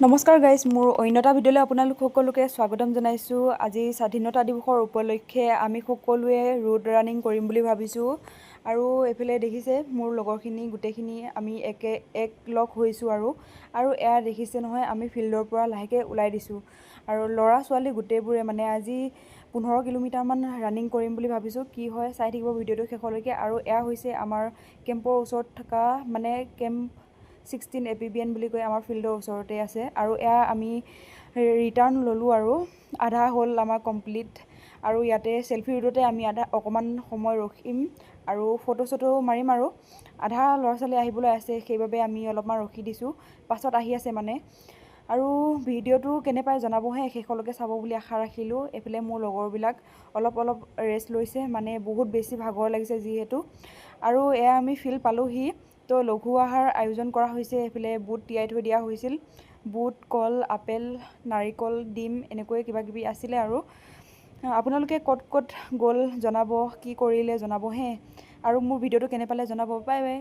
নমস্কাৰ গাইজ, মোৰ অন্য এটা ভিডিঅ'লৈ আপোনালোক সকলোকে স্বাগতম জনাইছোঁ। আজি স্বাধীনতা দিৱসৰ উপলক্ষে আমি সকলোৱে ৰোড ৰানিং কৰিম বুলি ভাবিছোঁ। আৰু এইফালে দেখিছে মোৰ লগৰখিনি গোটেইখিনি আমি এক লগ হৈছোঁ আৰু এয়া দেখিছে নহয়, আমি ফিল্ডৰ পৰা লাহেকৈ ওলাই দিছোঁ আৰু ল'ৰা ছোৱালী গোটেইবোৰে মানে আজি 15 কিলোমিটাৰমান ৰানিং কৰিম বুলি ভাবিছোঁ। কি হয় চাই থাকিব ভিডিঅ'টো শেষলৈকে। আৰু এয়া হৈছে আমাৰ কেম্পৰ ওচৰত থকা মানে কেম্প 16 APBN বুলি কয়, আমাৰ ফিল্ডৰ ওচৰতে আছে। আৰু এয়া আমি ৰিটাৰ্ণ ল'লোঁ আৰু আধা হ'ল আমাৰ কমপ্লিট। আৰু ইয়াতে চেল্ফি ৰোডতে আমি অকণমান সময় ৰখিম আৰু ফটো চটো মাৰিম। আৰু আধা ল'ৰা ছোৱালী আহিবলৈ আছে, সেইবাবে আমি অলপমান ৰখি দিছোঁ, পাছত আহি আছে মানে। আৰু ভিডিঅ'টো কেনে পাই জনাবহে, শেষলৈকে চাব বুলি আশা ৰাখিলোঁ। এইফালে মোৰ লগৰবিলাক অলপ ৰেষ্ট লৈছে, মানে বহুত বেছি ভাগৰ লাগিছে যিহেতু। আৰু এয়া আমি ফিল্ড পালোঁহি, তো লঘু আহাৰ আয়োজন কৰা হৈছে। এইফালে বুট তিয়াই থৈ দিয়া হৈছিল, বুট, কল, আপেল, নাৰিকল, ডিম এনেকৈ কিবাকিবি আছিলে। আৰু আপোনালোকে ক'ত ক'ত গ'ল জনাব, কি কৰিলে জনাবহে। আৰু মোৰ ভিডিঅ'টো কেনে পালে জনাব। Bye bye.